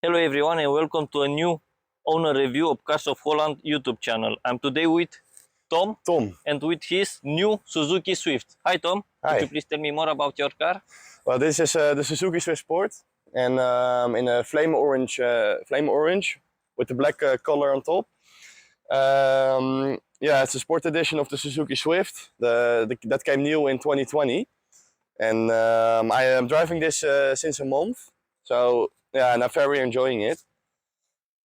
Hello everyone and welcome to a new owner review of Cars of Holland YouTube channel. I'm today with Tom and with his new Suzuki Swift. Hi Tom, Hi. could you please tell me more about your car? Well, this is the Suzuki Swift Sport, and in a flame orange with the black color on top. Yeah, it's a sport edition of the Suzuki Swift. That came new in 2020, and I am driving this since a month. So yeah, and I'm very enjoying it.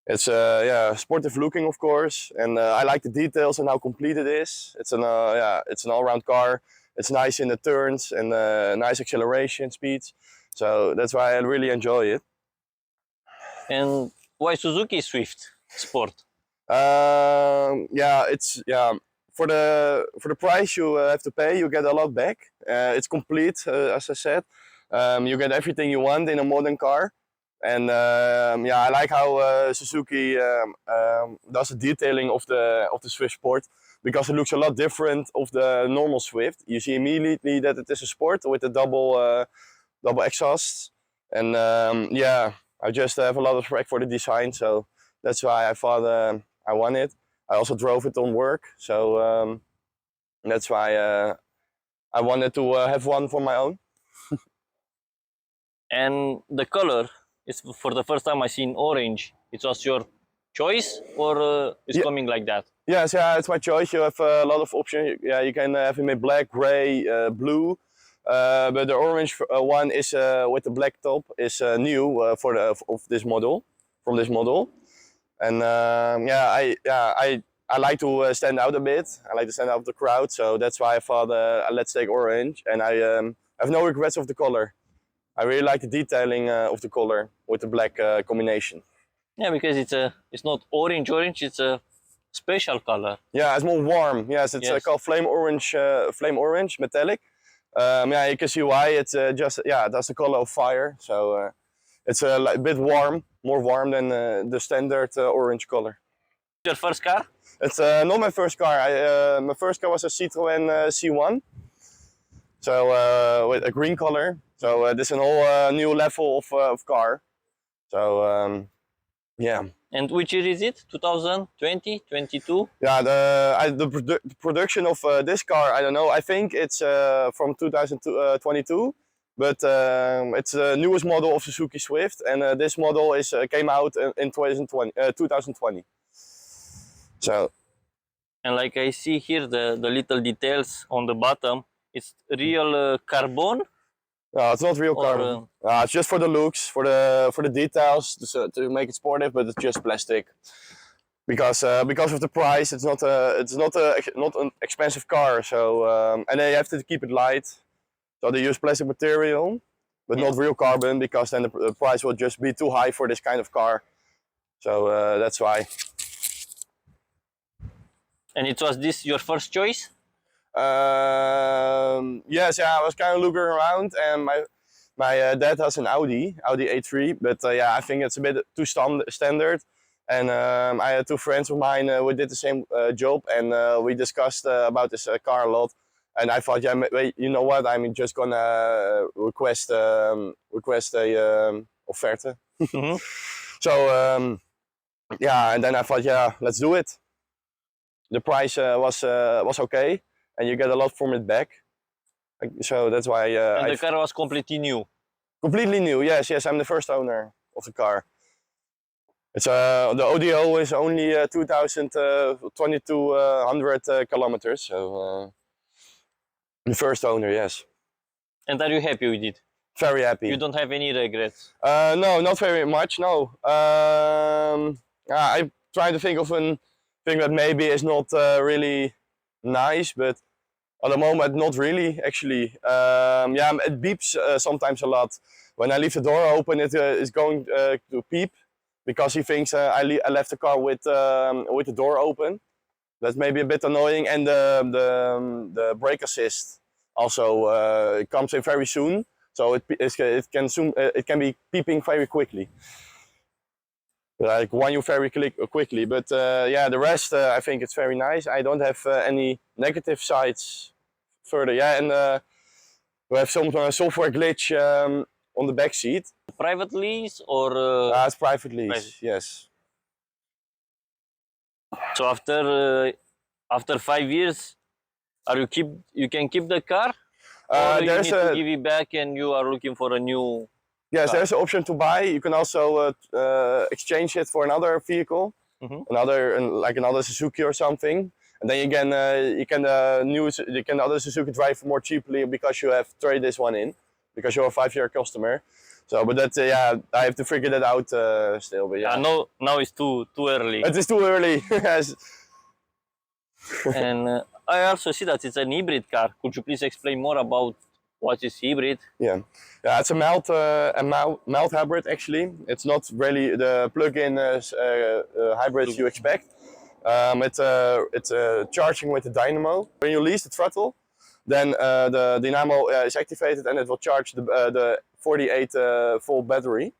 It's yeah, sportive looking, of course, and I like the details and how complete it is. It's an it's an all-round car. It's nice in the turns and nice acceleration speeds. So that's why I really enjoy it. And why Suzuki Swift Sport? Yeah, it's for the price you have to pay, you get a lot back. It's complete, as I said. You get everything you want in a modern car. And yeah, I like how Suzuki does the detailing of the Swift Sport, because it looks a lot different of the normal Swift. You see immediately that it is a sport with the double exhausts, and yeah, I just have a lot of respect for the design, so that's why I thought I want it. I also drove it on work, so that's why I wanted to have one for my own. And the color is for the first time I seen orange. It was your choice or it's coming like that? Yes, yeah, it's my choice. You have a lot of options. Yeah, you can have it in black, gray, blue. But the orange one is with the black top is new for of this model, from this model. And yeah, I like to stand out a bit. I like to stand out of the crowd, so that's why I thought let's take orange. And I have no regrets of the color. I really like the detailing of the color with the black combination. Yeah, because it's not orange, it's a special color. Yeah, it's more warm. Yes, it's called flame orange metallic. Yeah, you can see why. It's just that's the color of fire. So it's a bit warm, more warm than the standard orange color. Your first car? It's not my first car. My first car was a Citroën C1. So with a green color. So this is a whole new level of car. So yeah. And which year is it? 2020, 22? Yeah, the production of this car, I don't know. I think it's from 2022, but it's the newest model of Suzuki Swift, and this model came out in 2020. So. And like I see here, the little details on the bottom, it's real carbon. No, it's not real carbon. It's just for the looks, for the details, to make it sportive, but it's just plastic. Because of the price, it's not an expensive car. So and they have to keep it light, so they use plastic material, but not real carbon, because then the price will just be too high for this kind of car. So that's why. And was this your first choice? Yes, yeah, I was kind of looking around, and my dad has an Audi A3, but yeah, I think it's a bit too standard. And I had two friends of mine who did the same job, and we discussed about this car a lot. And I thought, yeah, you know what? I'm just gonna request a offerte. Mm-hmm. So yeah, and then I thought, yeah, let's do it. The price was okay, and you get a lot from it back. So that's why. And the car was completely new. Completely new, yes, yes. I'm the first owner of the car. It's the ODO is only 2,200 kilometers. So the first owner, yes. And are you happy with it? Very happy. You don't have any regrets? No, not very much. No. I try to think of a thing that maybe is not really nice, but at the moment, not really, actually. Yeah, it beeps sometimes a lot. When I leave the door open, it is going to beep, because he thinks I left the car with the door open. That's maybe a bit annoying, and the brake assist also comes in very soon, so it can be beeping very quickly. Like when you very quickly, but yeah, the rest I think it's very nice. I don't have any negative sides further. Yeah, and we have some software glitch on the back seat. Private lease or It's private lease. private. Yes. So after 5 years, you can keep the car, or you need to give it back and you are looking for a new. Yes, car? there's an option to buy. You can also exchange it for another vehicle, like another Suzuki or something, and then you can the other Suzuki drive more cheaply because you have traded this one in, because you're a 5-year customer. So, but that I have to figure that out still. But yeah, No, now it's too early. it is too early. Yes. And I also see that it's an hybrid car. Could you please explain more about what is hybrid? Yeah, it's a mild hybrid actually. It's not really the plug-in hybrids you expect. It's charging with the dynamo. When you release the throttle, then the dynamo is activated and it will charge the 48 volt battery,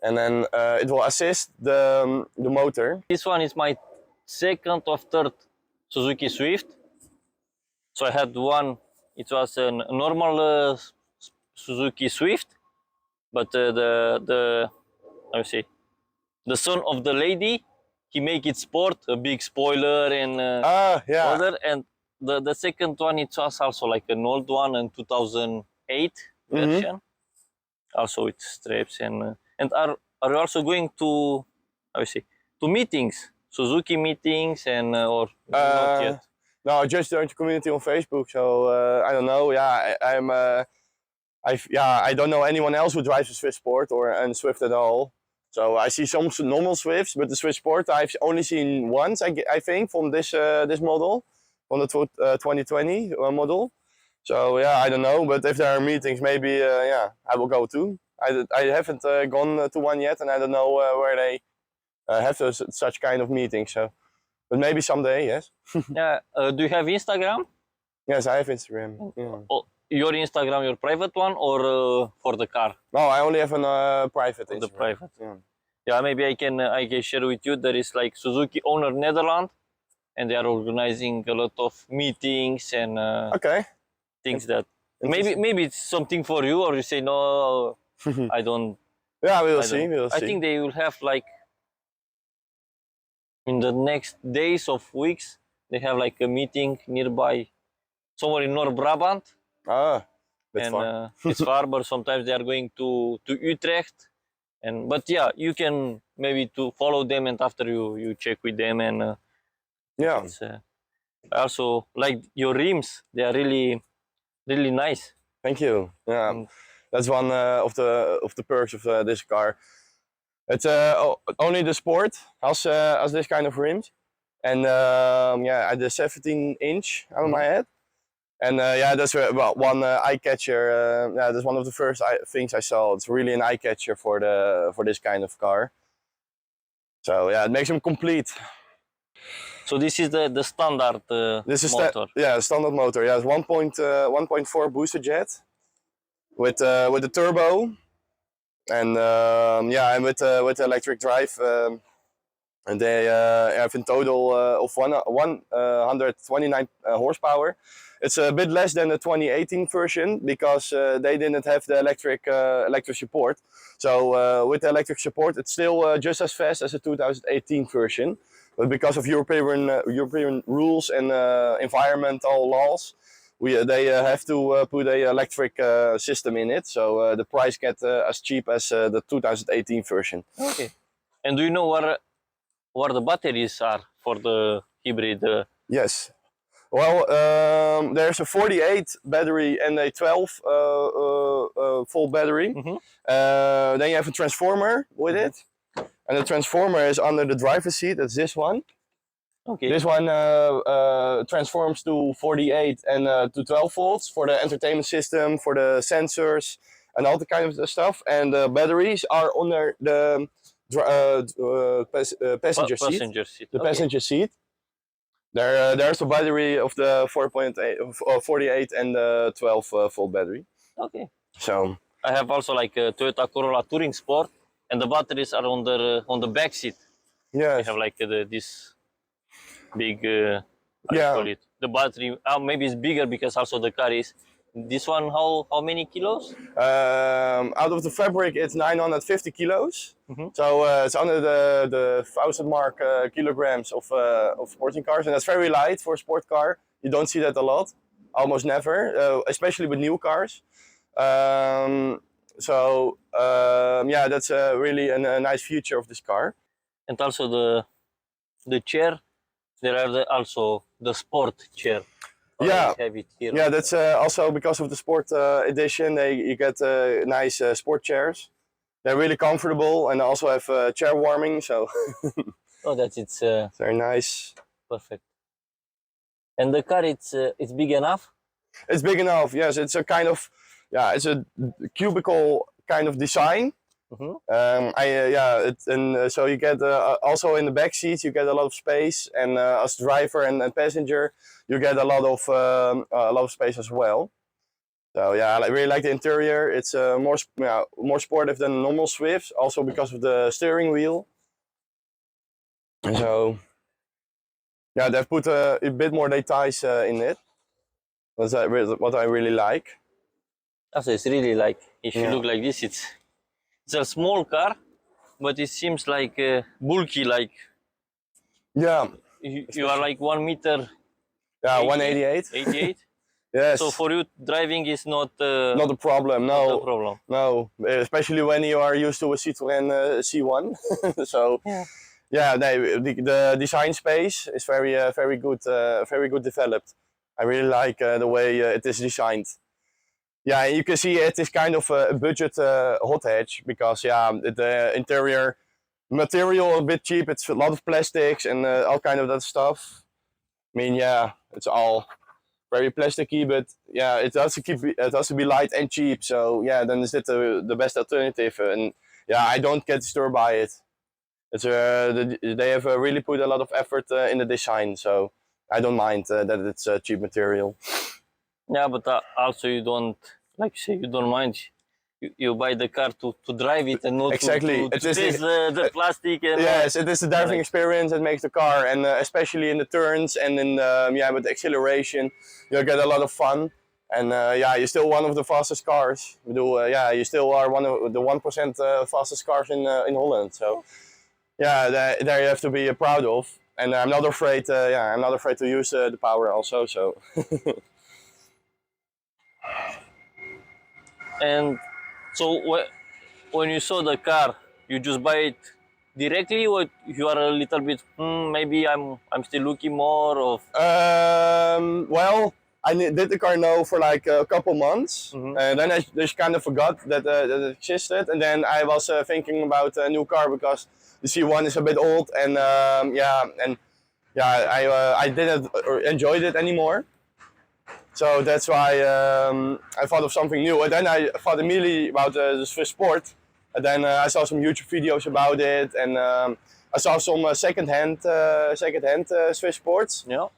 and then it will assist the motor. This one is my second or third Suzuki Swift. So I had one. It was a normal Suzuki Swift, but the son of the lady, he make it sport, a big spoiler and other. And the second one, it was also like an old one, in 2008 version, also with straps and are you also going to to meetings, Suzuki meetings and or not yet? No, I just joined the community on Facebook, so I don't know. Yeah, I don't know anyone else who drives a Swift Sport and Swift at all. So I see some normal Swifts, but the Swift Sport I've only seen once. I think from this model, from the 2020 model. So yeah, I don't know. But if there are meetings, maybe I will go too. I haven't gone to one yet, and I don't know where they have such kind of meetings. So, but maybe someday, yes. Yeah. Do you have Instagram? Yes, I have Instagram. Yeah. Oh, your Instagram, your private one, or for the car? No, I only have a private Instagram. The private. Yeah. Yeah, maybe I can share with you. There is like Suzuki Owner Netherlands, and they are organizing a lot of meetings and things that maybe it's something for you, or you say no, I don't. Yeah, we will see. I think they will have like in the next days of weeks, they have like a meeting nearby, somewhere in North Brabant. That's far. It's far, but sometimes they are going to Utrecht. But yeah, you can maybe to follow them, and after you check with them, and yeah. Also like your rims, they are really nice. Thank you. Yeah, that's one of the perks of this car. It's only the Sport has this kind of rims, and I had a 17-inch on my head, and that's one eye catcher. That's one of the first things I saw. It's really an eye catcher for this kind of car. So yeah, it makes them complete. So this is the standard motor. Standard motor. Yeah, it's 1.4 booster jet with the turbo, and and with electric drive. And they have in total of 129 horsepower. It's a bit less than the 2018 version because they didn't have the electric support. So with the electric support, it's still just as fast as the 2018 version. But because of European rules and environmental laws, they have to put an electric system in it. So the price gets as cheap as the 2018 version. Okay. And do you know where the batteries are for the hybrid? Yes. Well, there's a 48 battery and a 12 volt battery. Then you have a transformer with it. And the transformer is under the driver's seat. That's this one. Okay. This one transforms to 48 and to 12 volts for the entertainment system, for the sensors, and all the kind of stuff. And the batteries are under the passenger seat. The passenger seat. There's a battery of the 48 and the 12 volt battery. Okay. So I have also like a Toyota Corolla Touring Sport, and the batteries are on the back seat. Yeah. I have like this big. Call it. The battery maybe it's bigger because also the car is This one, how many kilos? Out of the fabric, it's 950 kilos. So it's under the 1,000 mark kilograms of sporting cars, and that's very light for a sport car. You don't see that a lot, almost never, especially with new cars. Yeah, that's really a nice feature of this car. And also the chair. There are also the sport chair. Yeah, I have it here. yeah, that's also because of the sport edition. You get nice sport chairs. They're really comfortable and also have chair warming. So Oh, it's very nice. perfect. And the car, it's big enough. It's big enough. Yes, it's a kind of it's a cubicle kind of design. So you get also in the back seats you get a lot of space, and as driver and passenger you get a lot of space as well. So yeah, I really like the interior. It's more sportive than normal Swifts, also because of the steering wheel. And so yeah, they've put a bit more details in it. That's what I really like. Also, it's really like, if you look like this, it's a small car, but it seems like bulky. Like you are like 1 meter. Yeah, 188. 88. Yes. So for you, driving is not not a problem. No. Not a problem. No, especially when you are used to a Citroën C1. So yeah, the design space is very good developed. I really like the way it is designed. Yeah, you can see it is kind of a budget hot hatch, because the interior material a bit cheap. It's a lot of plastics and all kind of that stuff. I mean, yeah, it's all very plasticky, but yeah, it has to be light and cheap. So yeah, then is it the best alternative? And yeah, I don't get disturbed by it. It's they have really put a lot of effort in the design, so I don't mind that it's cheap material. Yeah, but also you don't, like say, you don't mind. You buy the car to drive it and not exactly. to taste the plastic. And, yes, it is the driving experience that makes the car, and especially in the turns and in with the acceleration, you get a lot of fun. And you're still one of the fastest cars. You still are one of the 1% fastest cars in Holland. So yeah, there you have to be proud of. And I'm not afraid. I'm not afraid to use the power also. So. And so when you saw the car, you just buy it directly, or you are a little bit maybe I'm still looking more of. Well, I did the car now for like a couple months, and then I just kind of forgot that it existed. And then I was thinking about a new car, because the C1 is a bit old, and I didn't enjoy it anymore. So that's why I thought of something new, and then I thought immediately about the Swift Sport. And then I saw some YouTube videos about it, and I saw some second-hand Swift Sports. Yeah.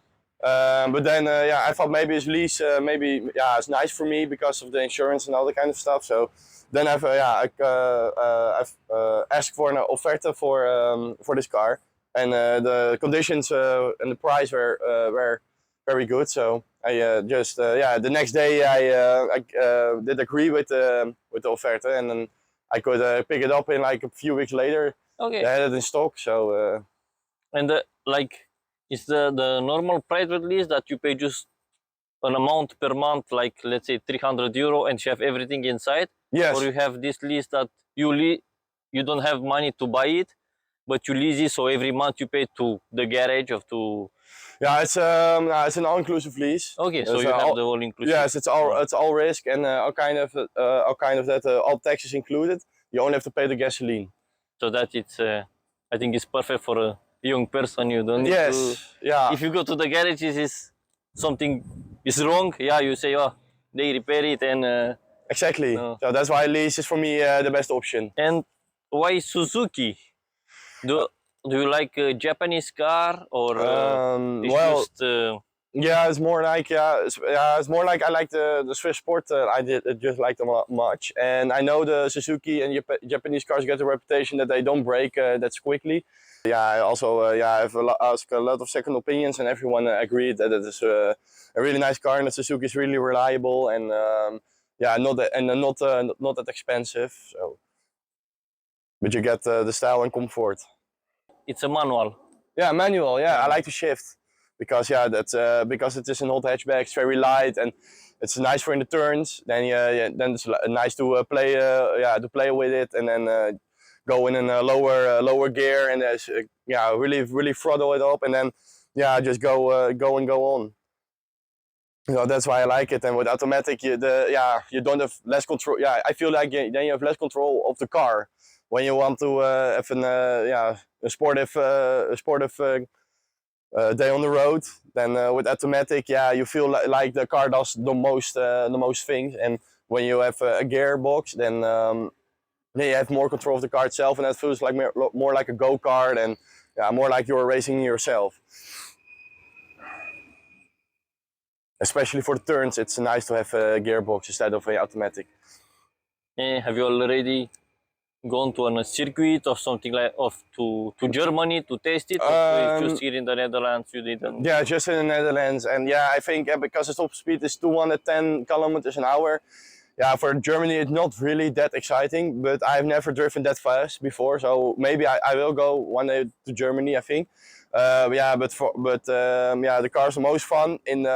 But then I thought maybe it's lease, it's nice for me because of the insurance and all that kind of stuff. So then I've asked for an offerte for this car, and the conditions and the price were very good. So I the next day I did agree with the offerte, and then I could pick it up in like a few weeks later. Okay. They had it in stock. So and is the normal private lease that you pay just an amount per month, like let's say €300, and you have everything inside? yes. Or you have this lease that you don't have money to buy it, but you lease it, so every month you pay to the garage of to. Yeah, it's an all-inclusive lease. Okay, so you have the all inclusive. Yes, it's all risk and all kind of that, all taxes included. You only have to pay the gasoline. So that it's I think it's perfect for a young person. You don't need to. Yeah. If you go to the garage, is something is wrong. Yeah, you say, oh, they repair it, and exactly. So that's why lease is for me the best option. And why Suzuki? Do you like a Japanese car, or well, just Yeah, it's more like it's more like I like the Swift Sport. I just like them much, and I know the Suzuki and Japanese cars get the reputation that they don't break that quickly. Yeah, I also I've asked a lot of second opinions, and everyone agreed that it is a really nice car, and the Suzuki is really reliable, and not that expensive. So, but you get the style and comfort. It's a manual. Yeah, manual. Yeah, I like to shift because that's because it is an old hatchback. It's very light and it's nice for in the turns. Then then it's nice to play with it and then go in a lower gear and really throttle it up and then just go on. You know, that's why I like it. And with automatic, you don't have less control. Yeah, I feel like then you have less control of the car when you want to have a sportive day on the road. Then with automatic, you feel like the car does the most things. And when you have a gearbox, then you have more control of the car itself, and that feels like more like a go-kart and more like you're racing yourself. Especially for the turns, it's nice to have a gearbox instead of an automatic. Have you already gone to a circuit or something like to Germany to test it? Or just here in the Netherlands you didn't? Yeah, just in the Netherlands, and I think because the top speed is 210 kilometers an hour. Yeah, for Germany it's not really that exciting, but I've never driven that fast before, so maybe I will go one day to Germany, I think. The cars are most fun in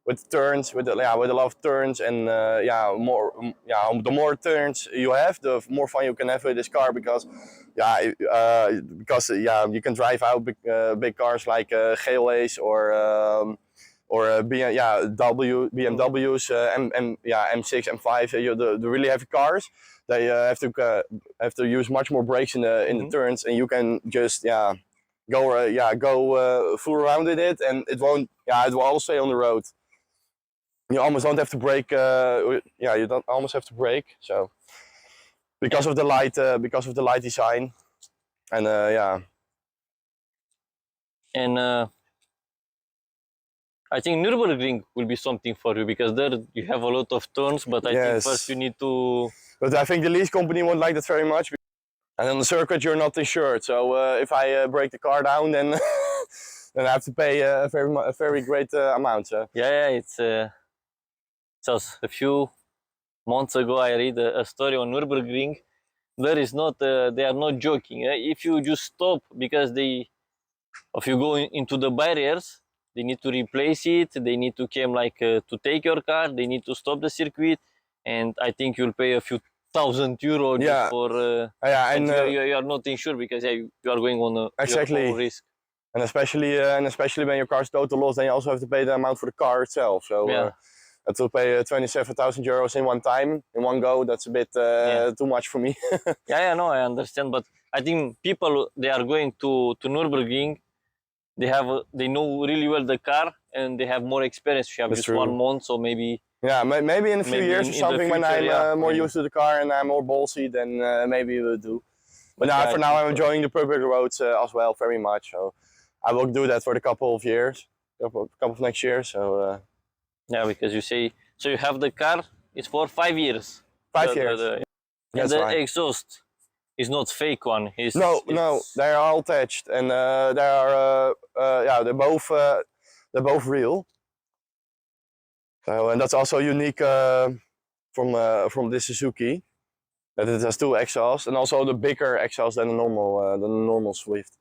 with turns, with a lot of turns, and the more turns you have, the more fun you can have with this car because you can drive out big cars like GLA's or BMWs, M6, M5, the really heavy cars. They have to use much more brakes in the turns, and you can just go fool around with it, and it will all stay on the road. You almost don't have to brake. You don't almost have to brake. So because of the light design, and And I think Nürburgring will be something for you because there you have a lot of turns, but I think first you need to. But I think the lease company won't like that very much. And on the circuit, you're not insured. So if I break the car down, then then I have to pay a very great amount. So. Yeah, it's just a few months ago I read a story on Nürburgring. There is not, they are not joking. If you just stop because if you go into the barriers, they need to replace it. They need to come to take your car. They need to stop the circuit, and I think you'll pay a few €1,000 just for. And you are not insured because you are going on your own risk. And especially when your car's total loss, then you also have to pay the amount for the car itself. So I to pay €27,000 in one time, in one go. That's a bit too much for me. No, I understand, but I think people they are going to Nürburgring. They know really well the car and they have more experience. You have just 1 month, so maybe. Yeah, maybe in a few years or something when I'm more used to the car and I'm more ballsy, then maybe we'll do. But for now I'm enjoying the public roads as well very much. So I will do that for a couple of years, couple of next years. So. Yeah, because you say so you have the car. It's for 5 years. 5 years. And the exhaust is not fake one. No, they are all attached, and they're both real. So, and that's also unique from this Suzuki, that it has 2 exhausts, and also the bigger exhaust than the normal Swift.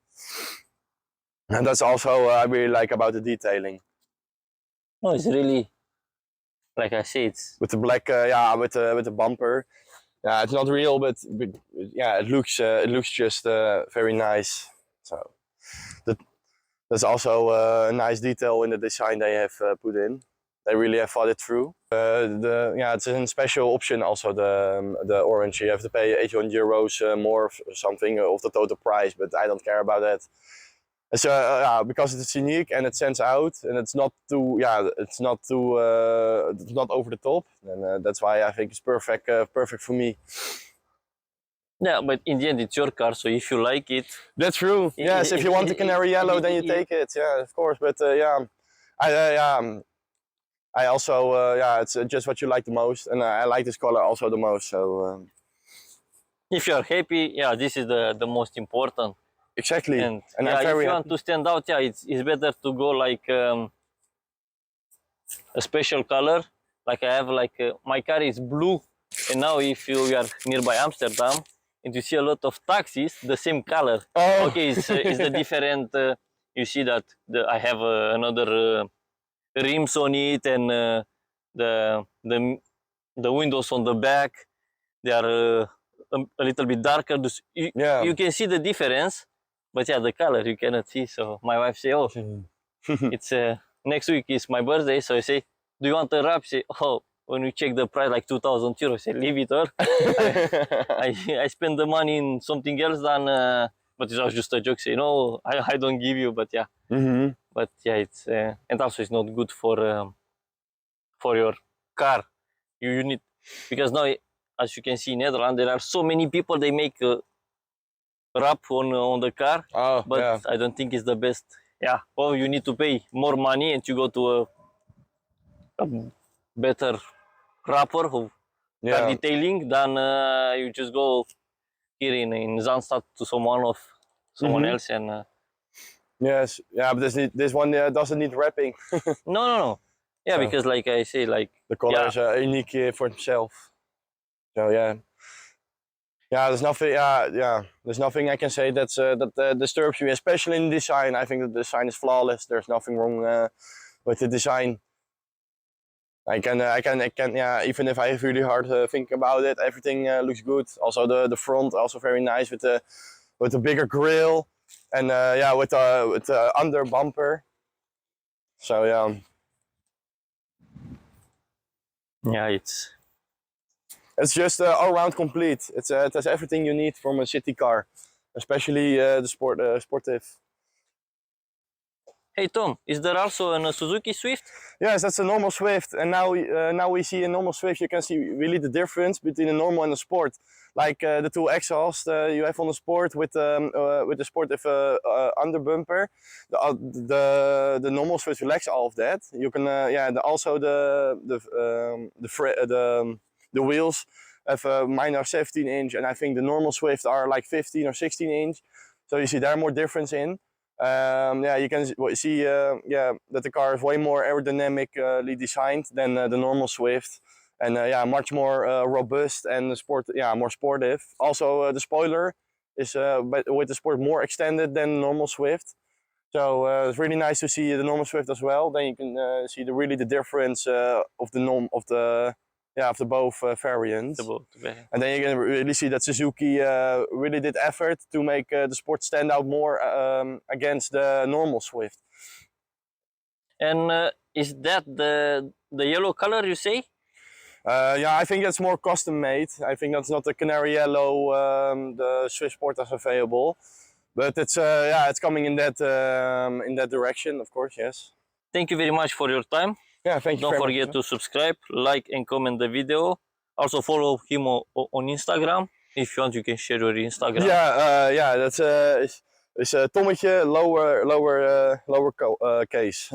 And that's also I really like about the detailing. No, it's really, like I say, it's with the black, with the bumper. Yeah, it's not real, but it looks just very nice. So that's also a nice detail in the design they have put in. They really have thought it through. It's a special option also, the orange. You have to pay €800 more or something of the total price, but I don't care about that. It's because it's unique and it stands out, and it's not over the top, and that's why I think it's perfect for me. Yeah, but in the end, it's your car, so if you like it, That's true. Yes, if you want the canary yellow, then you take it. Yeah, of course. But yeah, I also yeah, it's just what you like the most, and I like this color also the most. So if you are happy, yeah, this is the most important. exactly. And I'm yeah, if very you happy. want to stand out, yeah, it's better to go like a special color. Like I have like my car is blue, and now if you are nearby Amsterdam and you see a lot of taxis the same color, Oh. okay, it's the different. You see that I have another rims on it, and the the the windows on the back, they are a little bit darker. Yeah. You can see the difference, but yeah, the color you cannot see. So my wife say, "Oh, it's next week is my birthday." So I say, "Do you want a wrap?" She say, "Oh, when we check the price, like 2,000 euros." I say, "Leave it, or I spend the money in something else than." But it was just a joke. Say, "No, I don't give you." But yeah, but yeah, it's and also it's not good for your car. You need, because now, as you can see in Netherlands, there are so many people, they make a wrap on the car, Oh, but yeah. I don't think it's the best. Yeah, well, you need to pay more money and you go to a better wrapper of car Yeah. detailing than you just go here in Zandstad to someone else and Yes. Yeah, but this one doesn't need wrapping. no. Yeah, So because like I say, like the color is unique for himself. So yeah. Yeah, there's nothing. Yeah, there's nothing I can say that disturbs you, especially in design. I think the design is flawless. There's nothing wrong with the design. I can. Yeah, even if I have really hard think about it, everything looks good. Also the front, also very nice with the bigger grille, and yeah, with the under bumper. So yeah. yeah, It's just all round complete. It has everything you need from a city car, especially the sportive. Hey Tom, is there also a Suzuki Swift? Yes, that's a normal Swift, and now we see a normal Swift. You can see really the difference between a normal and a sport. Like the two exhausts you have on the sport with the sportive under bumper. The normal Swift lacks all of that. You can also the wheels have mine are 17 inch, and I think the normal Swift are like 15 or 16 inch. So you see there more difference in. Yeah, you can see yeah, that the car is way more aerodynamically designed than the normal Swift, and yeah, much more robust and more sportive. Also, the spoiler is but with the Sport more extended than normal Swift. So it's really nice to see the normal Swift as well. Then you can see really the difference of the both variants. And then you can really see that Suzuki really did effort to make the Sport stand out more against the normal Swift. And is that the yellow color you say? Yeah, I think that's more custom made. I think that's not the canary yellow the Swift Sport is available, but it's yeah, it's coming in that direction, of course. Yes. Thank you very much for your time. Yeah, thank you. Don't very forget much. to subscribe, like, and comment the video. Also follow him on Instagram. If you want, you can share your Instagram. Yeah, yeah, that's is Tommetje lower case.